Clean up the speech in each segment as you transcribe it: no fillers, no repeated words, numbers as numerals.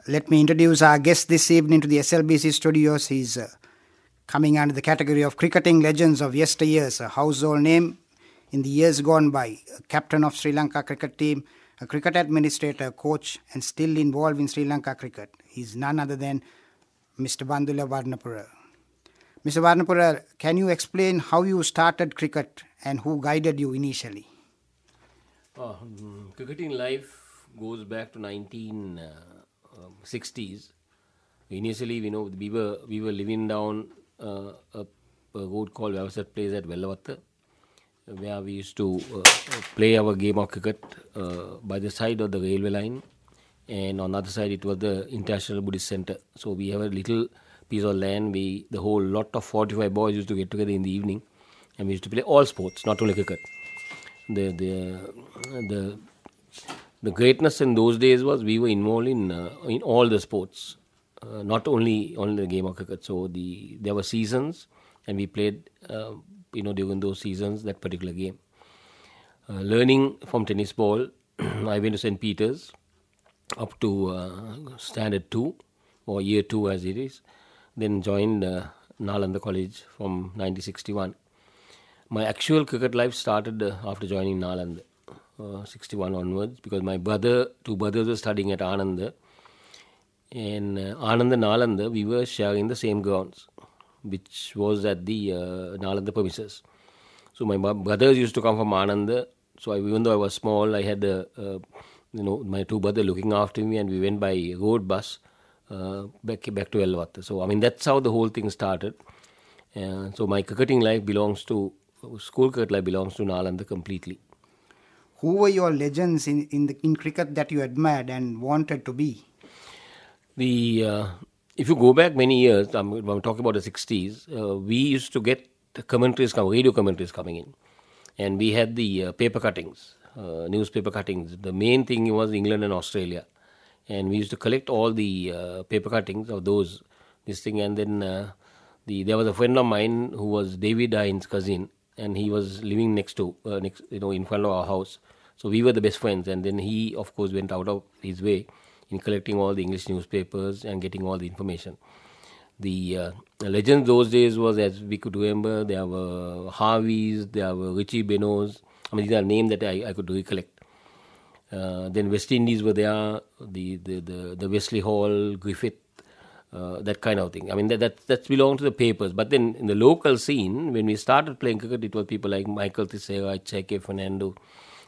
Let me introduce our guest this evening to the SLBC studios. He's coming under the category of cricketing legends of yesteryears, a household name in the years gone by, a captain of Sri Lanka cricket team, a cricket administrator, coach, and still involved in Sri Lanka cricket. He's none other than Mr. Bandula Warnapura. Mr. Warnapura, can you explain how you started cricket and who guided you initially? Cricketing life goes back to 1960s. Initially, we were living down a road called Vyavasat Place at Vellavatta, where we used to play our game of cricket by the side of the railway line, and on the other side it was the International Buddhist Center. So we have a little piece of land. The whole lot of 45 boys used to get together in the evening, and we used to play all sports, not only cricket. The greatness in those days was we were involved in all the sports, not only the game of cricket. So there were seasons, and we played during those seasons that particular game. Learning from tennis ball, I went to St. Peter's up to standard 2 or year 2 as it is. Then joined Nalanda College from 1961. My actual cricket life started after joining Nalanda, 61 onwards, because my two brothers were studying at Ananda. And Ananda Nalanda, we were sharing the same grounds, which was at the Nalanda premises. So my brothers used to come from Ananda. So even though I was small, I had my two brothers looking after me, and we went by road bus back to Vellavatta. So that's how the whole thing started. So my cricketing life school cricket life belongs to Nalanda completely. Who were your legends in cricket that you admired and wanted to be? If you go back many years, I'm talking about the 60s, we used to get radio commentaries coming in. And we had the paper cuttings, newspaper cuttings. The main thing was England and Australia. And we used to collect all the paper cuttings of this thing. And then there was a friend of mine who was David Hines' cousin, and he was living in front of our house. So we were the best friends. And then he, of course, went out of his way in collecting all the English newspapers and getting all the information. The legends those days was, as we could remember, there were Harveys, there were Richie Benos. These are names that I could recollect. Then West Indies were there, the Wesley Hall, Griffith, that kind of thing. That belonged to the papers. But then in the local scene, when we started playing cricket, it was people like Michael Tissera, Cheike Fernando,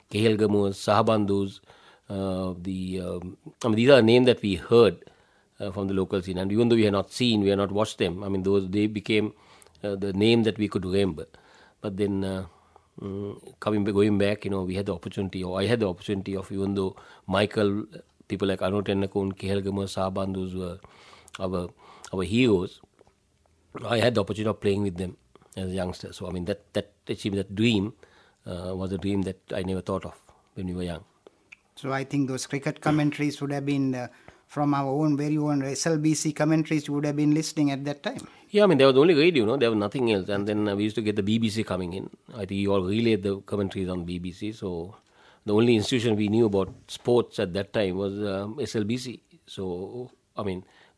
Kehel Gamus, Sahabandus. These are names that we heard from the local scene. And even though we had not watched them, they became the name that we could remember. But then going back, we had the opportunity, or I had the opportunity of, even though Michael, people like Anu Tennakon, Kehel Gamus, Sahabandus were our heroes, I had the opportunity of playing with them as a youngster. So that achievement, that dream was a dream that I never thought of when we were young. So I think those cricket commentaries would have been from our very own SLBC commentaries you would have been listening at that time. Yeah, there was only radio, there was nothing else. And then we used to get the BBC coming in. I think you all relayed the commentaries on BBC. So the only institution we knew about sports at that time was SLBC. So,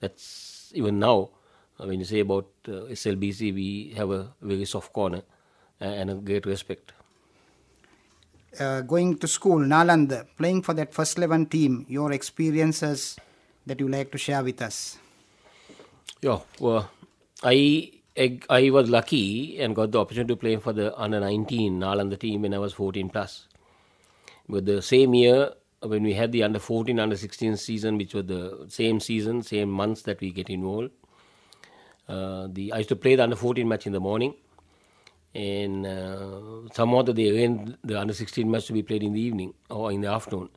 that's even now, when you say about SLBC, we have a very soft corner and a great respect. Going to school, Nalanda, playing for that first 11 team, your experiences that you like to share with us? Yeah, well, I was lucky and got the opportunity to play for the under-19 Nalanda team when I was 14 plus. But the same year, when we had the under-14, under-16 season, which was the same season, same months that we get involved, I used to play the under-14 match in the morning, and somehow they arranged the under-16 match to be played in the evening or in the afternoon.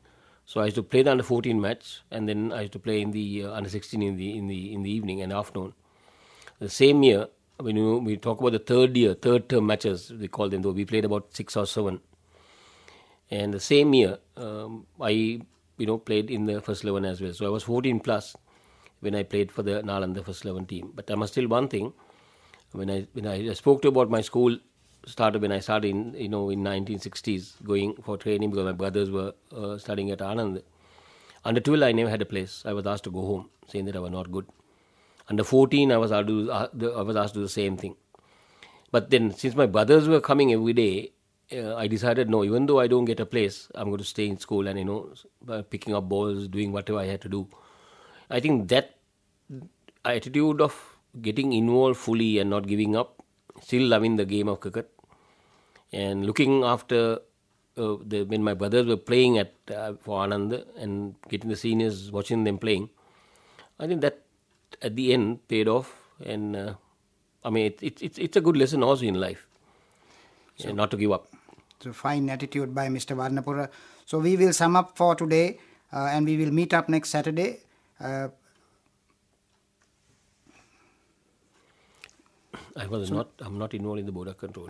So I used to play the under-14 match, and then I used to play in the under-16 in the evening and afternoon. The same year, when we talk about the third term matches, we call them, though we played about 6 or 7. And the same year, I played in the first 11 as well. So I was 14 plus when I played for the Nalanda first 11 team. But I must tell one thing. When I spoke to you about my school started when I started in 1960s going for training because my brothers were studying at Anand. Under 12, I never had a place. I was asked to go home, saying that I was not good. Under 14, I was asked to do the same thing. But then, since my brothers were coming every day, I decided, no, even though I don't get a place, I'm going to stay in school and, picking up balls, doing whatever I had to do. I think that attitude of getting involved fully and not giving up, still loving the game of cricket, and looking after when my brothers were playing for Anand and getting the seniors, watching them playing, I think that at the end paid off. And it's a good lesson also in life, not to give up. It's a fine attitude by Mr. Warnapura. So we will sum up for today, and we will meet up next Saturday. I'm not involved in the board of control.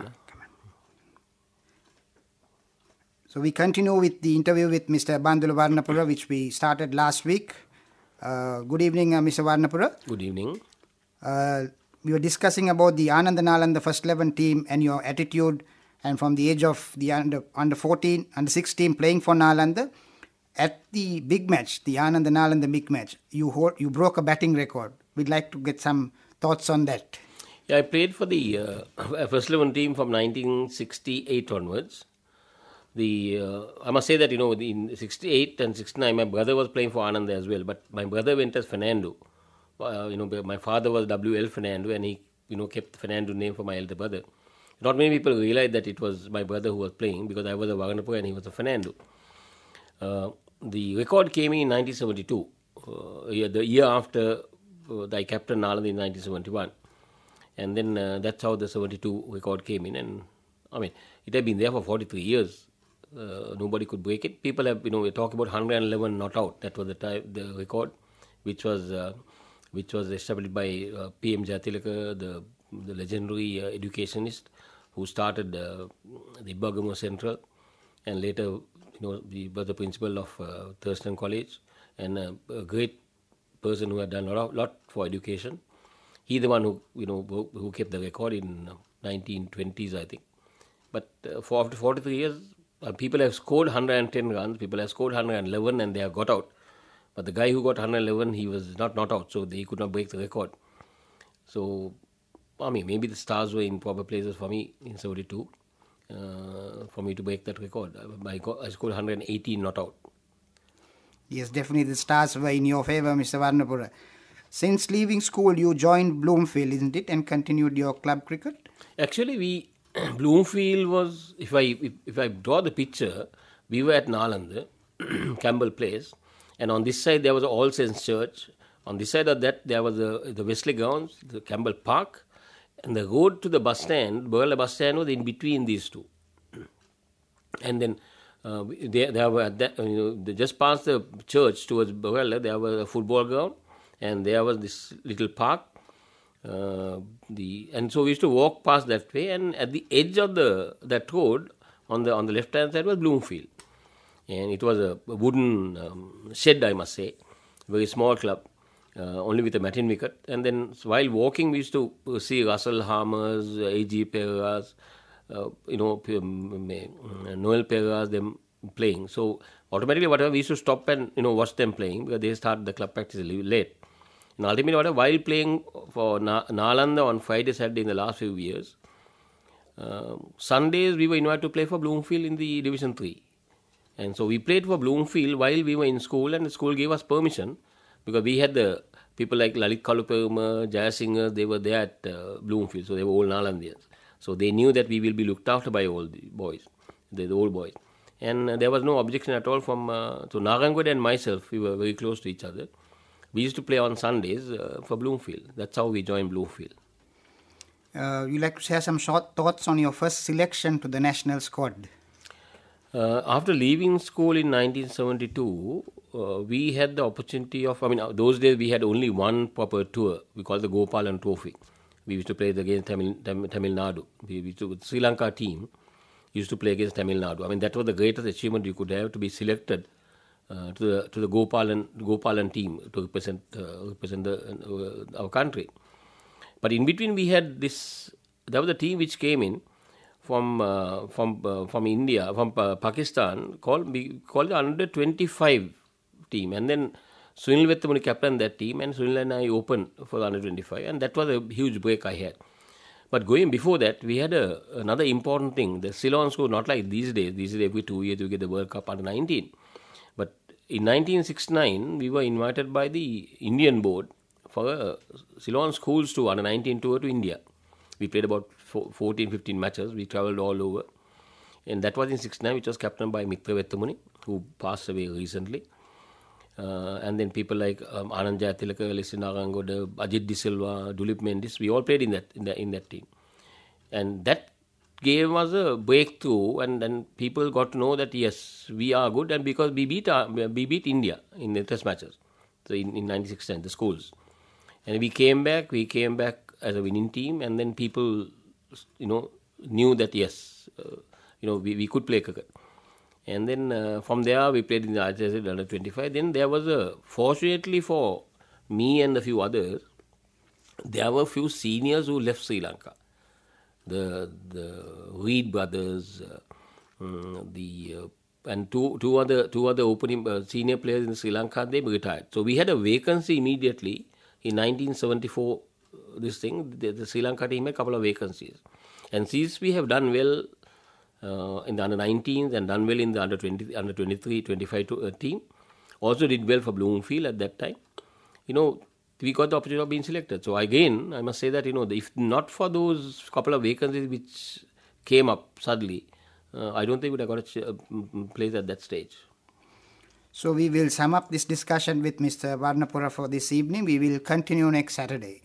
So we continue with the interview with Mr. Bandula Warnapura, which we started last week. Good evening, Mr. Warnapura. Good evening. We were discussing about the Anand Nalanda first 11 team and your attitude, and from the age of the under 14, under 16 playing for Nalanda. At the big match, the Anand Nalanda big match, you broke a batting record. We'd like to get some thoughts on that. Yeah, I played for the first 11 team from 1968 onwards. I must say that, in 68 and 69, my brother was playing for Anand as well, but my brother went as Fernando. My father was W.L. Fernando, and he, kept the Fernando name for my elder brother. Not many people realized that it was my brother who was playing, because I was a Warnapura and he was a Fernando. The record came in 1972, the year after I captained Nalanda in 1971. And then that's how the 72 record came in. And, it had been there for 43 years. Nobody could break it. People have, we talk about 111 not out. That was the record, which was established by P.M. Jayatilaka, the legendary educationist who started the Bergamo Central, and later, he was the principal of Thurston College, and a great person who had done a lot for education. He the one who kept the record in 1920s, I think. But after 43 years, people have scored 110 runs, people have scored 111, and they have got out. But the guy who got 111, he was not out, so he could not break the record. So, maybe the stars were in proper places for me in 72, for me to break that record. I scored 118 not out. Yes, definitely the stars were in your favour, Mr. Warnapura. Since leaving school, you joined Bloomfield, isn't it, and continued your club cricket? Actually, Bloomfield was, if I draw the picture, we were at Nalanda, Campbell Place, and on this side there was All Saints Church. On this side of that there was the Wesley Grounds, the Campbell Park, and the road to the bus stand, Berla bus stand, was in between these two. And then there were just past the church towards Berla, there was a football ground, and there was this little park. And so we used to walk past that way, and at the edge of that road on the left hand side was Bloomfield, and it was a wooden shed, I must say, very small club, only with a matin wicket. And then while walking, we used to see Russell Harmers, A.G. Pereira's, Noel Pereira's, them playing. So automatically, whatever, we used to stop and watch them playing, because they started the club practice late. And ultimately, while playing for Nalanda on Friday, Saturday in the last few years, Sundays we were invited to play for Bloomfield in the Division 3. And so we played for Bloomfield while we were in school, and the school gave us permission, because we had the people like Lalit Kalupema, Jayasinghe, they were there at Bloomfield, so they were all Nalandians. So they knew that we will be looked after by all the boys, the old boys. And there was no objection at all from, so Narangod and myself, we were very close to each other. We used to play on Sundays for Bloomfield. That's how we joined Bloomfield. You like to share some short thoughts on your first selection to the national squad? After leaving school in 1972, we had the opportunity of, those days we had only one proper tour. We called the Gopalan Trophy. We used to play against Tamil Nadu. The Sri Lanka team used to play against Tamil Nadu. That was the greatest achievement you could have, to be selected to the Gopalan team to represent our country. But in between we had this. There was a team which came in from India, from Pakistan, called the under 25 team. And then Sunil Vettamuni captained that team, and Sunil and I opened for the under-25, and that was a huge break I had. But going before that, we had another important thing. The Ceylon score, not like these days. These days, every 2 years, you get the World Cup under-19. But in 1969, we were invited by the Indian board for a Ceylon schools to under-19 tour to India. We played about 14, 15 matches. We travelled all over. And that was in 69, which was captained by Amitha Abeynaike, who passed away recently. And then people like Anand Jayatilaka, Leslie Narangoda, Ajit De Silva, Dulip Mendis, we all played in that team. And that gave us a breakthrough, and then people got to know that yes, we are good, and because we beat India in the test matches, so in 1969, the schools. And we came back as a winning team, and then people, knew that yes, we could play cricket. And then from there, we played in the ICC under-25. Then there was fortunately for me and a few others, there were a few seniors who left Sri Lanka. The Reed brothers, and two other opening senior players in Sri Lanka, they retired. So we had a vacancy immediately in 1974. The Sri Lanka team had a couple of vacancies. And since we have done well in the under-19s and done well in the under-20, under-23, 25 team. Also did well for Bloomfield at that time. We got the opportunity of being selected. So again, I must say that, if not for those couple of vacancies which came up suddenly, I don't think we would have got a place at that stage. So we will sum up this discussion with Mr. Warnapura for this evening. We will continue next Saturday.